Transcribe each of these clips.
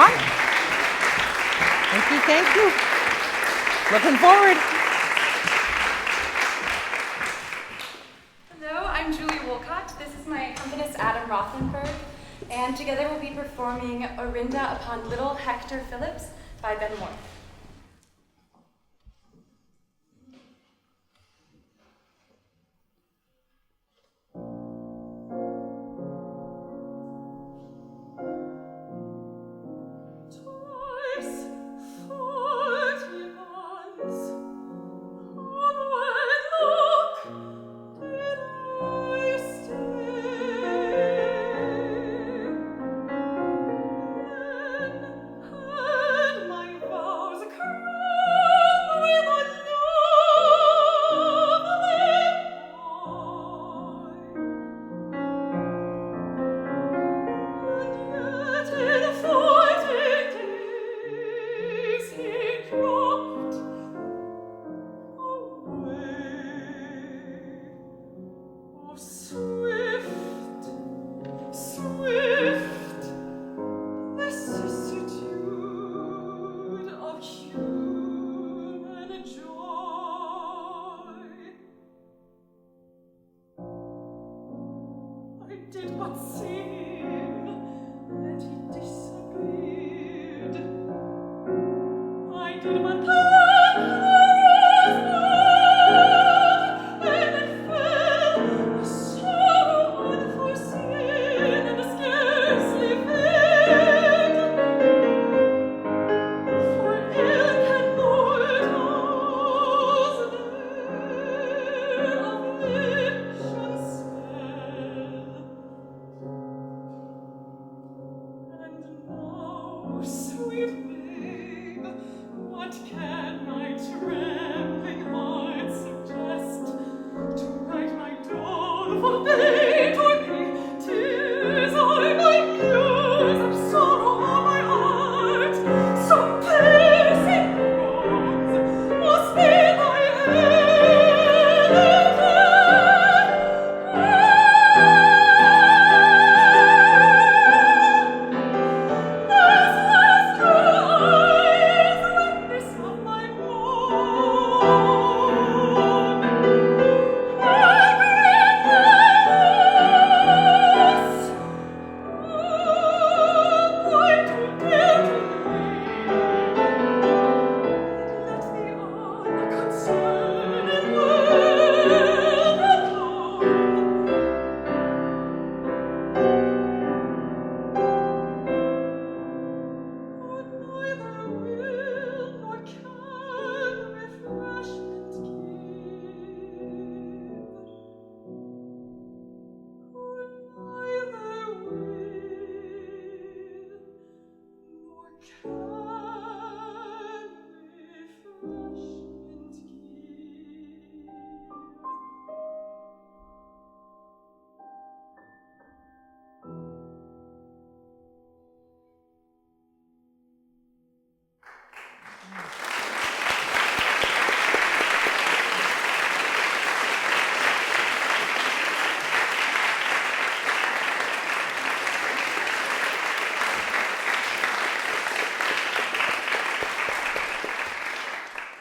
Hi. Thank you. Looking forward. Hello, I'm Julie Wolcott. This is my accompanist, Adam Rothenberg, and together we'll be performing Orinda upon Little Hector Phillips by Ben Moore.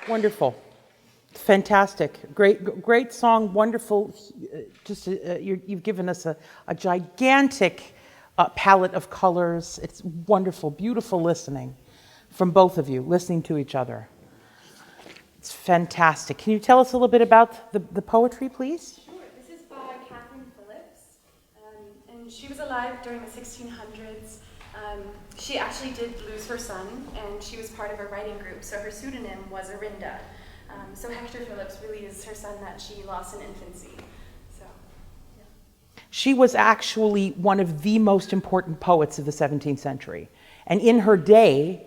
Wonderful. Fantastic. Great song. Wonderful. You've given us a gigantic palette of colors. It's wonderful, beautiful listening from both of you, listening to each other. It's fantastic. Can you tell us a little bit about the poetry, please? Sure. This is by Catherine Phillips, and she was alive during the 1600s. She actually did lose her son, and she was part of a writing group, so her pseudonym was Orinda. So Hector Phillips really is her son that she lost in infancy. So, yeah. She was actually one of the most important poets of the 17th century. And in her day,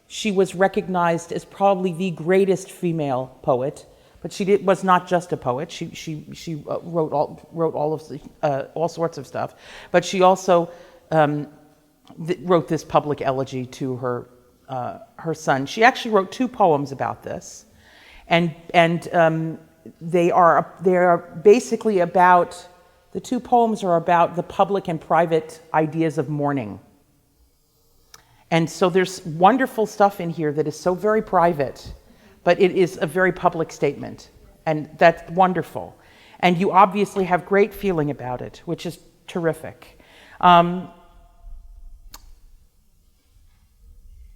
she was recognized as probably the greatest female poet. But she was not just a poet. She wrote all sorts of stuff. But she also wrote this public elegy to her son. She actually wrote 2 poems about this, and they are basically about, the 2 poems are about the public and private ideas of mourning. And so there's wonderful stuff in here that is so very private, but it is a very public statement. And that's wonderful. And you obviously have great feeling about it, which is terrific. And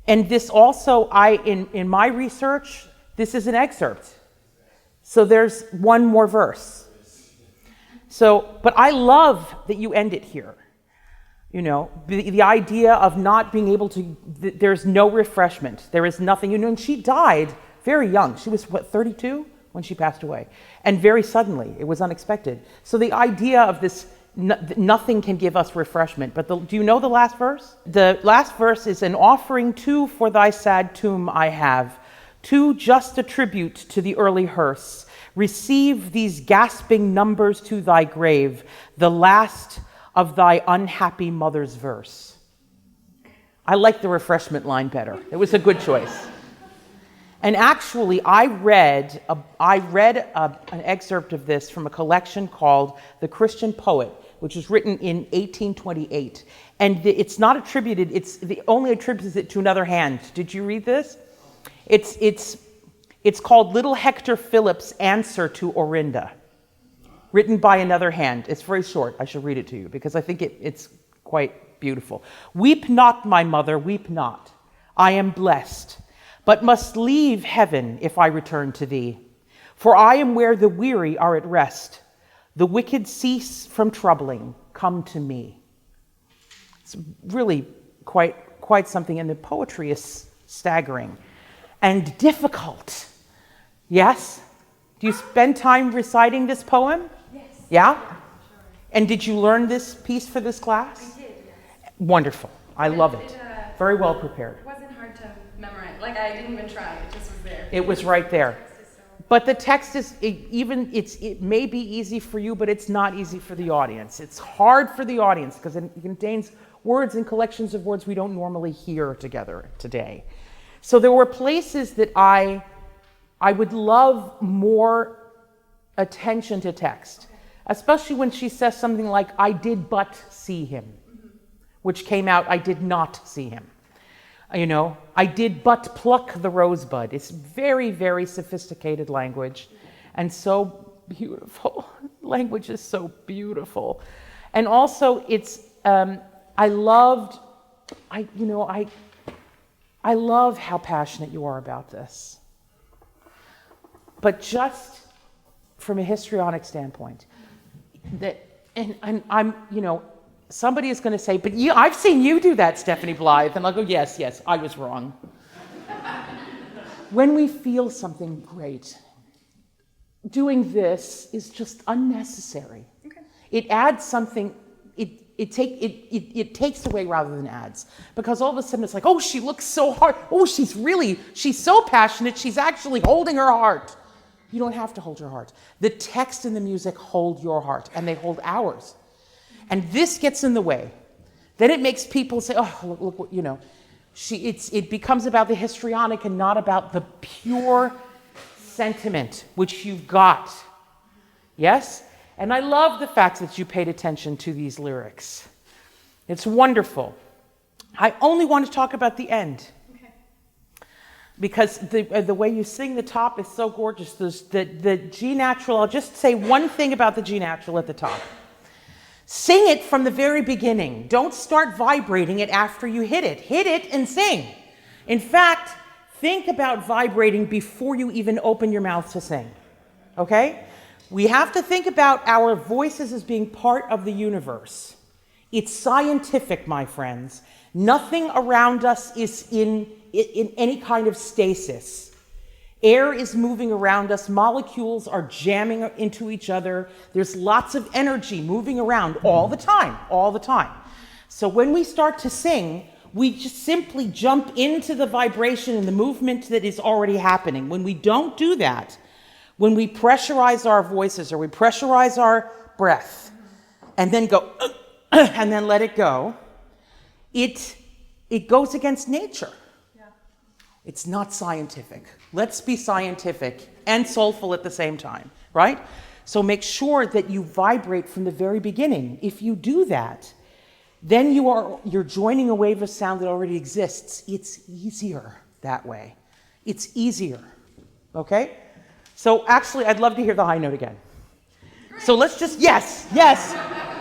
this also, in my research, this is an excerpt. So there's one more verse. But I love that you end it here. You know, the idea of not being able to, there's no refreshment. There is nothing, and she died very young. She was, 32 when she passed away? And very suddenly, it was unexpected. So the idea of this, nothing can give us refreshment. But do you know the last verse? The last verse is, an offering too for thy sad tomb I have, too just a tribute to the early hearse. Receive these gasping numbers to thy grave, the last of thy unhappy mother's verse. I like the refreshment line better. It was a good choice. And actually, I read an excerpt of this from a collection called The Christian Poet, which was written in 1828. And it's not attributed, the only attributes it to another hand. Did you read this? It's called Little Hector Phillips' Answer to Orinda, written by another hand. It's very short. I shall read it to you because I think it's quite beautiful. Weep not, my mother, weep not. I am blessed, but must leave heaven if I return to thee. For I am where the weary are at rest. The wicked cease from troubling. Come to me. It's really quite something, and the poetry is staggering and difficult. Yes? Do you spend time reciting this poem? Yes. Yeah? Sure. And did you learn this piece for this class? I did, yes. Wonderful. I love it. Very well prepared. It wasn't hard to memorize. Like, I didn't even try. It just was there. It was right there. But the text is, it may be easy for you, but it's not easy for the audience. It's hard for the audience because it contains words and collections of words we don't normally hear together today. So there were places that I would love more attention to text, especially when she says something like, I did but see him, which came out, I did not see him. You know, I did but pluck the rosebud. It's very, very sophisticated language and so beautiful. Language is so beautiful. And also I love how passionate you are about this. But just from a histrionic standpoint, and I'm, somebody is going to say, but I've seen you do that, Stephanie Blythe. And I'll go, yes, I was wrong. When we feel something great, doing this is just unnecessary. Okay. It adds something, it takes away rather than adds. Because all of a sudden it's like, oh, she looks so hard. Oh, she's so passionate, she's actually holding her heart. You don't have to hold your heart. The text and the music hold your heart, and they hold ours. And this gets in the way. Then it makes people say, oh, look, it becomes about the histrionic and not about the pure sentiment, which you've got. Yes? And I love the fact that you paid attention to these lyrics. It's wonderful. I only want to talk about the end. Okay. Because the way you sing the top is so gorgeous. The G natural, I'll just say one thing about the G natural at the top. Sing it from the very beginning. Don't start vibrating it after you hit it. Hit it and sing. In fact, think about vibrating before you even open your mouth to sing. Okay? We have to think about our voices as being part of the universe. It's scientific, my friends. Nothing around us is in any kind of stasis. Air is moving around us. Molecules are jamming into each other. There's lots of energy moving around all the time. So when we start to sing, we just simply jump into the vibration and the movement that is already happening. When we don't do that, when we pressurize our voices or we pressurize our breath and then go, and then let it go, it goes against nature. It's not scientific. Let's be scientific and soulful at the same time, right? So make sure that you vibrate from the very beginning. If you do that, then you're joining a wave of sound that already exists. It's easier that way. It's easier. Okay? So actually, I'd love to hear the high note again. So let's just, yes.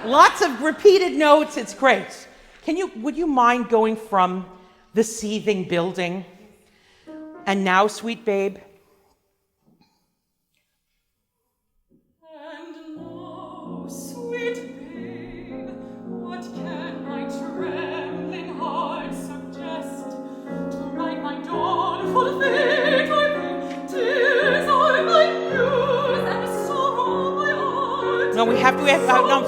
Lots of repeated notes, it's great. Would you mind going from the seething building and now, sweet babe? And now, sweet babe, what can my trembling heart suggest? To write my dawnful fate or thee, 'tis all my muse and sorrow my heart. No, we have to, no,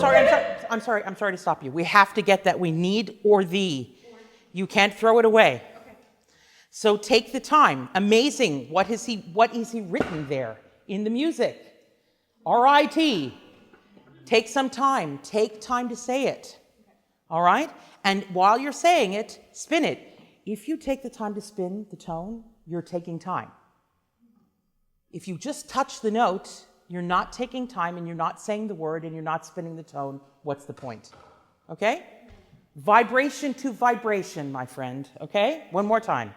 I'm sorry to stop you. We have to get that we need or thee. You can't throw it away. Okay. So take the time. Amazing. What is he written there in the music? R-I-T. Take some time. Take time to say it. All right? And while you're saying it, spin it. If you take the time to spin the tone, you're taking time. If you just touch the note, you're not taking time and you're not saying the word and you're not spinning the tone. What's the point? Okay? Vibration to vibration, my friend. Okay? One more time.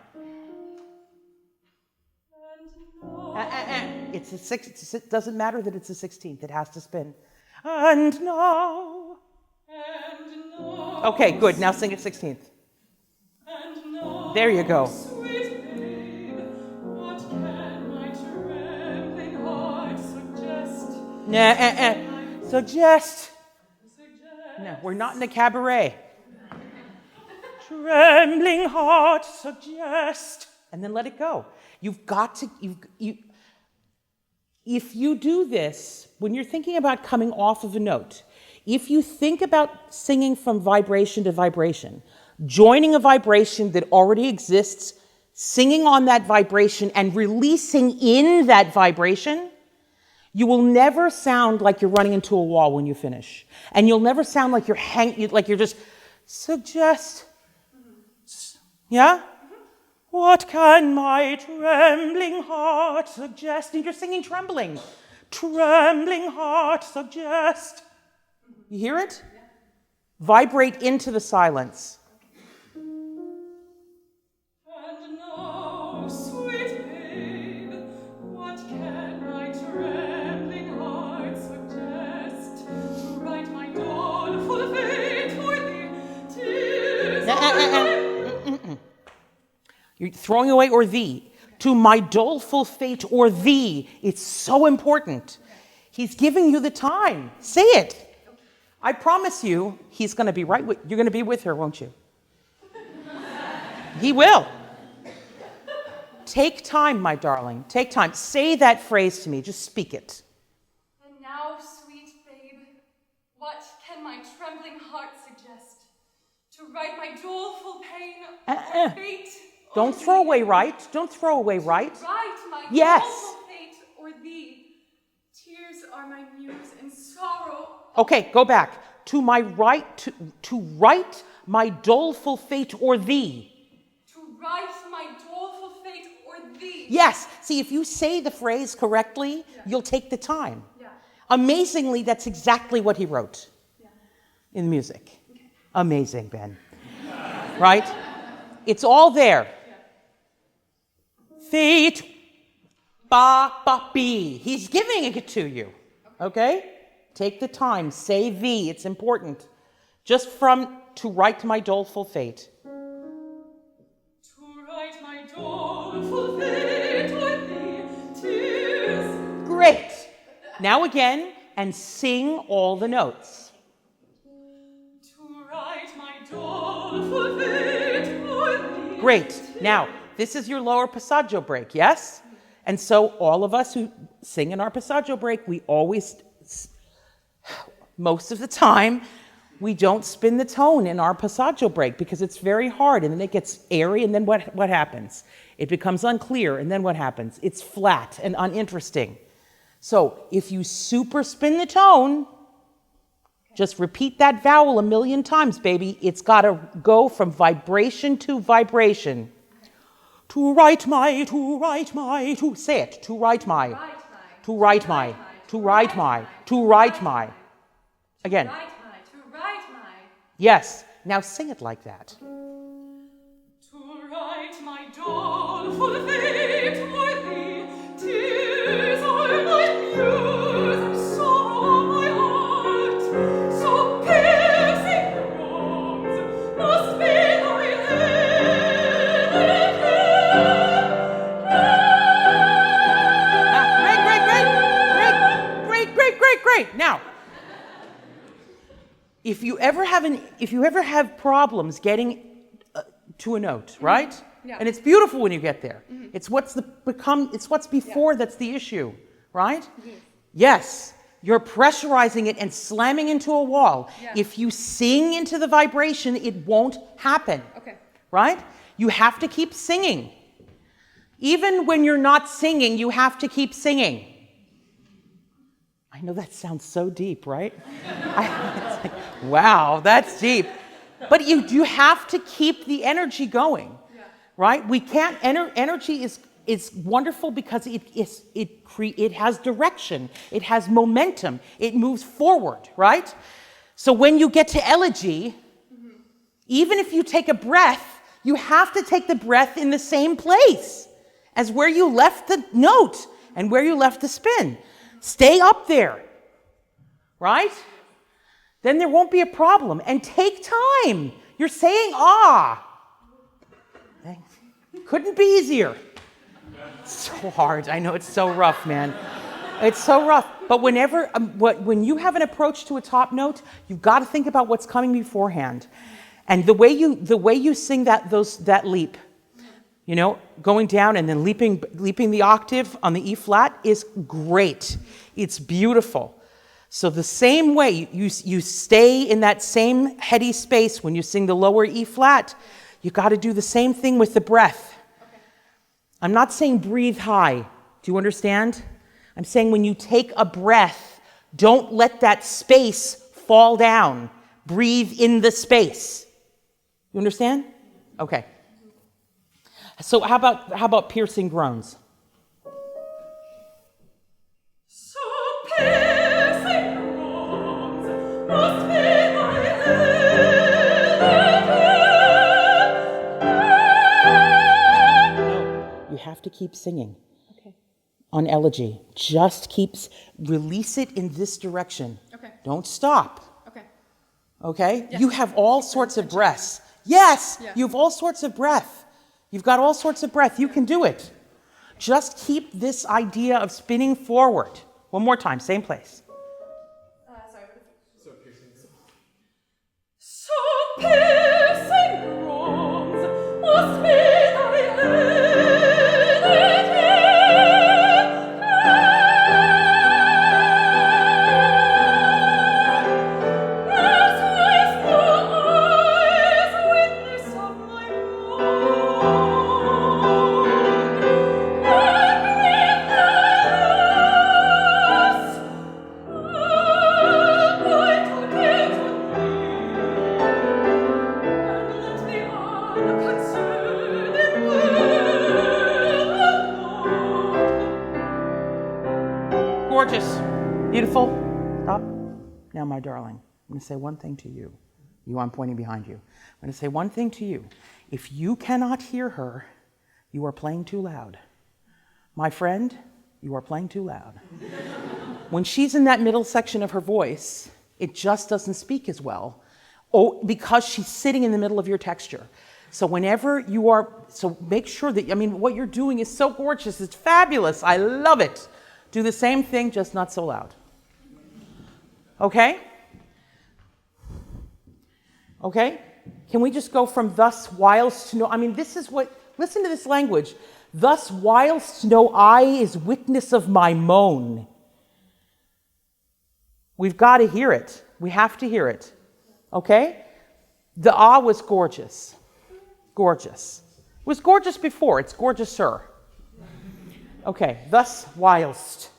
It doesn't matter that it's a 16th. It has to spin. And now. Okay, good. Now sing it 16th. There you go. Sweet babe, what can my trembling heart suggest? Suggest. No, we're not in a cabaret. Trembling heart, suggest. And then let it go. You've got to, if you do this, when you're thinking about coming off of a note, if you think about singing from vibration to vibration, joining a vibration that already exists, singing on that vibration and releasing in that vibration, you will never sound like you're running into a wall when you finish. And you'll never sound like you're just suggest. Yeah? What can my trembling heart suggest? And you're singing trembling. Trembling heart suggest. You hear it? Vibrate into the silence. And now, sweet babe, what can my trembling heart suggest? To write my dawnful fate for thee, 'tis You're throwing away or thee. To my doleful fate or thee. It's so important. He's giving you the time. Say it. I promise you, he's going to be right with, you're going to be with her, won't you? He will. Take time, my darling. Take time. Say that phrase to me. Just speak it. And now, sweet babe, what can my trembling heart suggest? To write my doleful pain or fate? Don't throw away right. Don't throw away right. Write my Yes. doleful fate or thee. Tears are my muse and sorrow. Okay, go back. To my right, to write my doleful fate or thee. To write my doleful fate or thee. Yes. See, if you say the phrase correctly, you'll take the time. Yeah. Amazingly, that's exactly what he wrote Yeah. in music. Okay. Amazing, Ben. Right? It's all there. Fate, ba, ba, be. He's giving it to you. Okay? Take the time. Say thee. It's important. Just from to write my doleful fate. To write my doleful fate or thee, 'tis Great. Now again, and sing all the notes. to write my doleful fate or thee. Great. Now, this is your lower passaggio break, yes? And so all of us who sing in our passaggio break, we always, most of the time, we don't spin the tone in our passaggio break because it's very hard, and then it gets airy, and then what happens? It becomes unclear, and then what happens? It's flat and uninteresting. So if you super spin the tone, just repeat that vowel a million times, baby. It's got to go from vibration to vibration. To write my, to say it. To write my, to write my, to write my, to write my. Again. To write my. Yes. Now sing it like that. To write my doleful fate for thee, tears are my muse and sorrow my heart. So piercing groans must be thy Great. Now, if you ever have problems getting to a note, right? Yeah. And it's beautiful when you get there. It's what's before that's the issue, right? Yes. You're pressurizing it and slamming into a wall. Yeah. If you sing into the vibration, it won't happen. Okay. Right? You have to keep singing. Even when you're not singing, you have to keep singing. I know that sounds so deep, right? It's like, wow, that's deep. But you have to keep the energy going, right? We can't. Energy is wonderful because it has direction, it has momentum, it moves forward, right? So when you get to elegy, even if you take a breath, you have to take the breath in the same place as where you left the note and where you left the spin. Stay up there, right? Then there won't be a problem. And take time. You're saying ah. Couldn't be easier. It's so hard. I know it's so rough, man. It's so rough. But when you have an approach to a top note, you've got to think about what's coming beforehand. And the way you sing that leap, you know, going down and then leaping the octave on the E flat is great. It's beautiful. So the same way you stay in that same heady space when you sing the lower E flat, you got to do the same thing with the breath. Okay. I'm not saying breathe high. Do you understand? I'm saying when you take a breath, don't let that space fall down. Breathe in the space. You understand? Okay. So how about piercing groans? So piercing groans must be thy No, you have to keep singing. Okay. On elegy. Just release it in this direction. Okay. Don't stop. Okay. Okay? Yes. You have all sorts of breaths. Yes, Yeah. you have all sorts of breath. You've got all sorts of breath. You can do it. Just keep this idea of spinning forward. One more time, same place. Sorry. So piercing groans must be thy Gorgeous. Beautiful. Stop. Now, my darling, I'm going to say one thing to you. I'm pointing behind you. I'm going to say one thing to you. If you cannot hear her, you are playing too loud. My friend, you are playing too loud. When she's in that middle section of her voice, it just doesn't speak as well. Oh, because she's sitting in the middle of your texture. So make sure that, what you're doing is so gorgeous. It's fabulous. I love it. Do the same thing, just not so loud. Okay? Okay? Can we just go from thus whilst to know? Listen to this language. Thus whilst no eye is witness of my moan. We've got to hear it. We have to hear it. Okay? The ah was gorgeous. Gorgeous. It was gorgeous before. It's gorgeouser. Okay, thus whilst.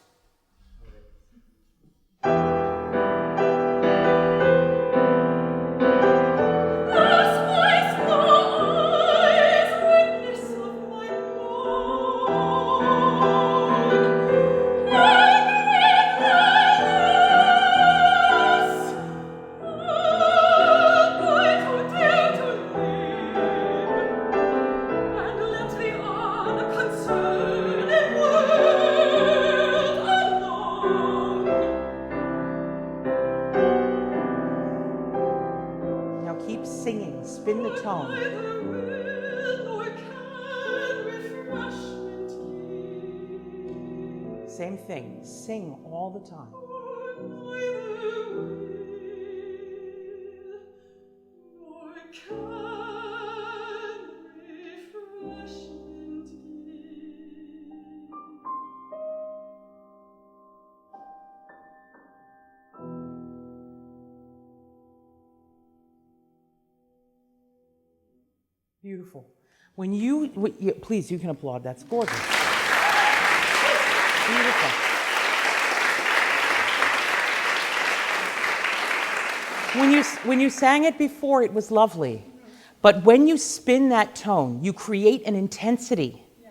tone. Neither will nor can refreshment give. Same thing. Sing all the time. Neither will nor can refreshment give. Beautiful. Please, you can applaud. That's gorgeous. Beautiful. When you sang it before, it was lovely. But when you spin that tone, you create an intensity. Yeah.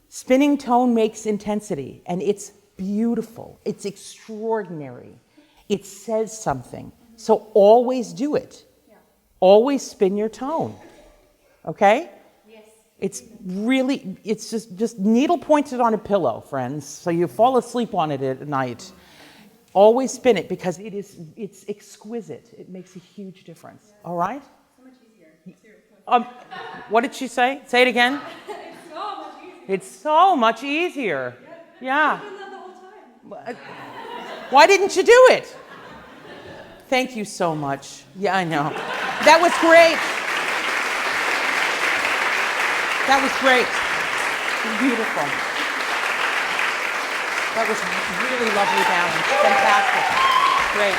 Spinning tone makes intensity, and it's beautiful. It's extraordinary. It says something. So always do it. Yeah. Always spin your tone. Okay? Yes. It's just needle pointed on a pillow, friends, so you fall asleep on it at night. Always spin it because it's exquisite. It makes a huge difference. All right? So much easier. What did she say? Say it again. It's so much easier. It's so much easier. Yeah. I've done that the whole time. Why didn't you do it? Thank you so much. Yeah, I know. That was great. That was great. Beautiful. That was really lovely balance. Fantastic. Great.